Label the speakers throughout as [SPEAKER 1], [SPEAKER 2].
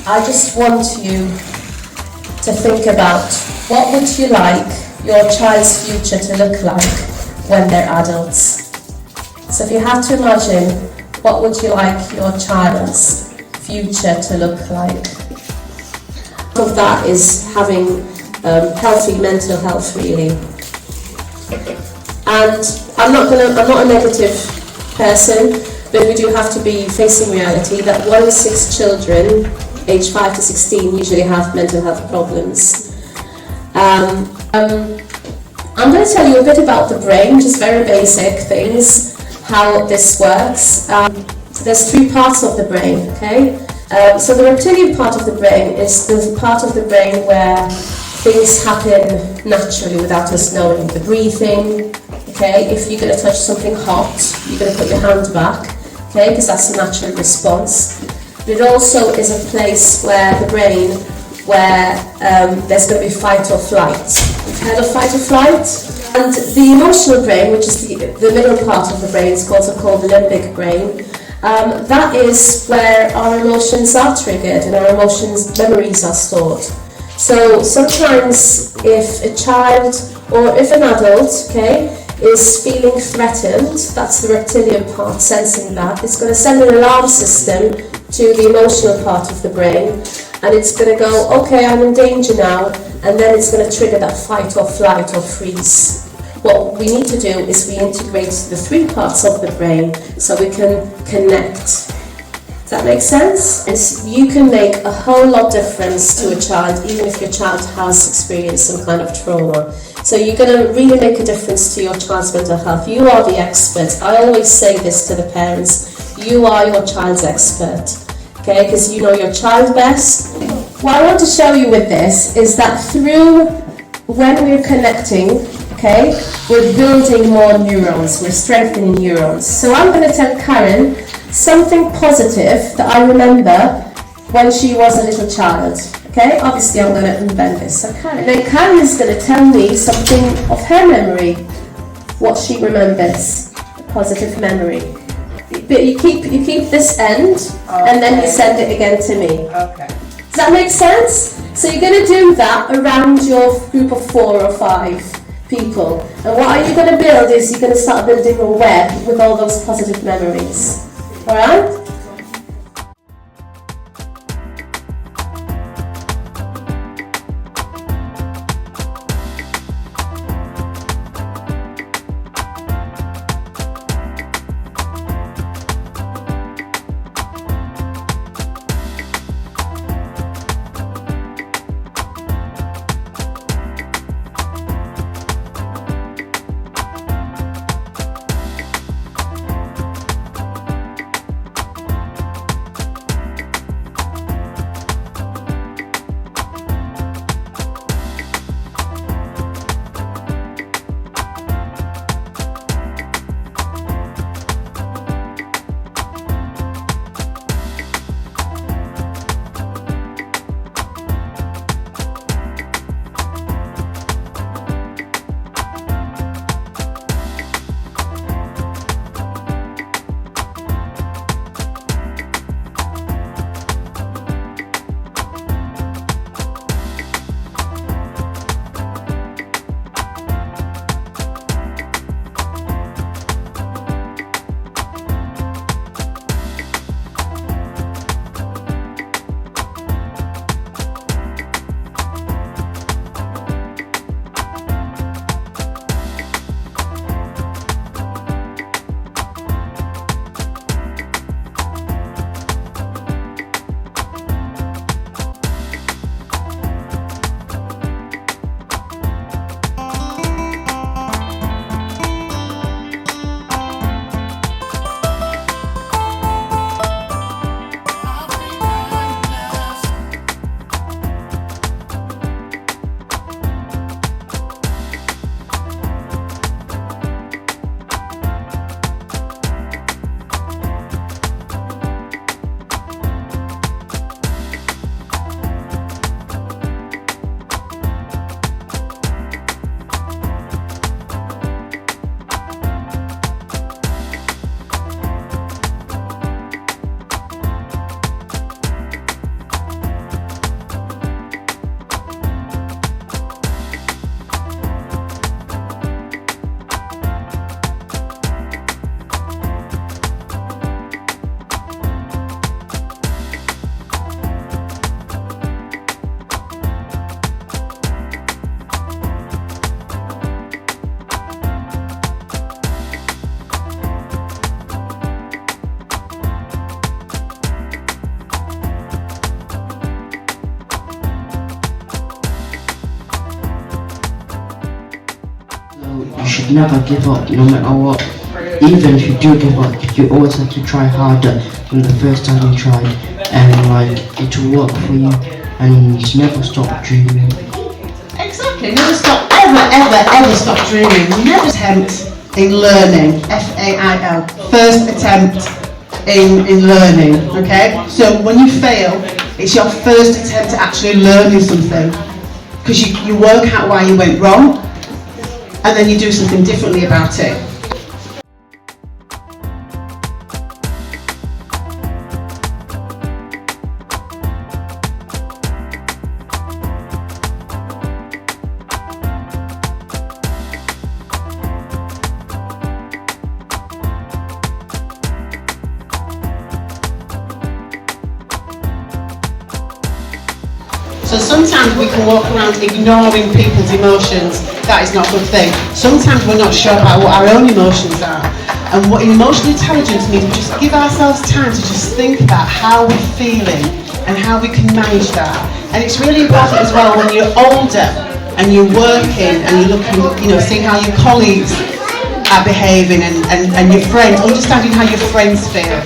[SPEAKER 1] I just want you to think about what would you like your child's future to look like when they're adults. So if you had to imagine, what would you like your child's future to look like? Part of that is having healthy mental health, really. And I'm not a negative person, but we do have to be facing reality that 1 in 6 children aged 5 to 16 usually have mental health problems. I'm going to tell you a bit about the brain, just very basic things, how this works. There's 3 parts of the brain, okay? So the reptilian part of the brain is the part of the brain where things happen naturally without us knowing. The breathing, okay? If you're going to touch something hot, you're going to put your hand back, okay? Because that's a natural response. But it also is a place where the brain, where there's going to be fight or flight. You've heard of fight or flight? And the emotional brain, which is the middle part of the brain, is also called the limbic brain. That is where our emotions are triggered and our emotions, memories are stored. So sometimes if a child or if an adult, okay, is feeling threatened, that's the reptilian part sensing that, it's going to send an alarm system to the emotional part of the brain, and it's going to go, okay, I'm in danger now, and then it's going to trigger that fight or flight or freeze. What we need to do is we integrate the 3 parts of the brain so we can connect. Does that make sense? And you can make a whole lot difference to a child, even if your child has experienced some kind of trauma. So you're going to really make a difference to your child's mental health. You are the expert. I always say this to the parents. You are your child's expert, okay? Because you know your child best. What I want to show you with this is that when we're connecting, okay, we're building more neurons, we're strengthening neurons. So I'm going to tell Karen something positive that I remember when she was a little child. Okay, obviously I'm going to invent this. So Karen is going to tell me something of her memory, what she remembers, a positive memory. But you keep this end, okay, and then you send it again to me.
[SPEAKER 2] Okay.
[SPEAKER 1] Does that make sense? So you're going to do that around your group of 4 or 5 people. And what are you going to build is you're going to start building a web with all those positive memories. Alright?
[SPEAKER 2] should never give up, no matter what. Even if you do give up, you always have to try harder than the first time you tried, and it will work for you, and you should never stop dreaming.
[SPEAKER 3] Exactly, never stop, ever stop dreaming. Never attempt in learning, F-A-I-L, first attempt in learning, okay? So when you fail, it's your first attempt at actually learning something, because you work out why you went wrong, and then you do something differently about it. So sometimes we can walk around ignoring people's emotions. That is not a good thing. Sometimes we're not sure about what our own emotions are. And what emotional intelligence means, we just give ourselves time to just think about how we're feeling and how we can manage that. And it's really important as well when you're older and you're working and you're looking, seeing how your colleagues are behaving and your friends, understanding how your friends feel.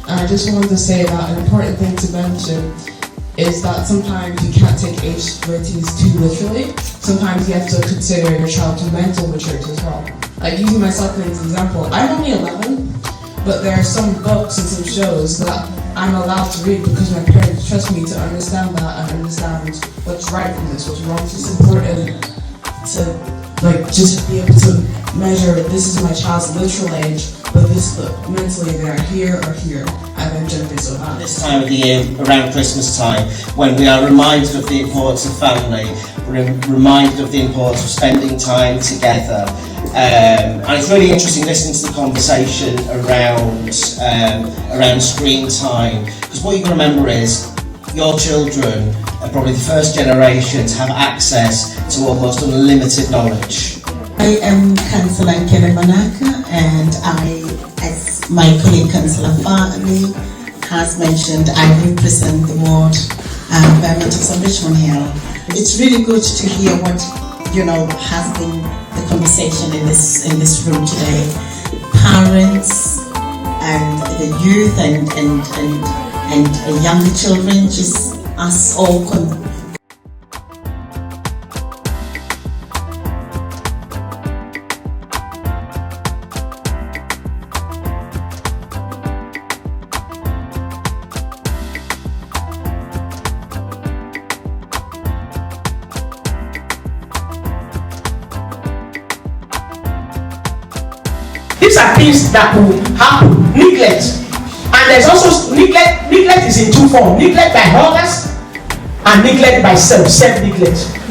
[SPEAKER 4] I just wanted to say that an important thing to mention is that sometimes you can't take age ratings too literally. Sometimes you have to consider your child's mental maturity as well. Like using myself as an example, I'm only 11, but there are some books and some shows that I'm allowed to read because my parents trust me to understand that and understand what's right from this, what's wrong. It's just important to just be able to measure this is my child's literal age, but this mentally they're here or here. I think generally so bad.
[SPEAKER 5] This time of the year, around Christmas time, when we are reminded of the importance of family, we're reminded of the importance of spending time together. And it's really interesting listening to the conversation around screen time, because what you've got to remember is your children are probably the first generation to have access to almost unlimited knowledge.
[SPEAKER 6] I am Councillor Nkele Manaka, and as my colleague Councillor Farley has mentioned, I represent the ward environmental of Richmond Hill. It's really good to hear what has been the conversation in this room today. Parents and the youth and younger children, just us all.
[SPEAKER 7] These are things that will happen. Neglect. And there's also neglect. Neglect is in two forms. Neglect by others and neglect by self-neglect.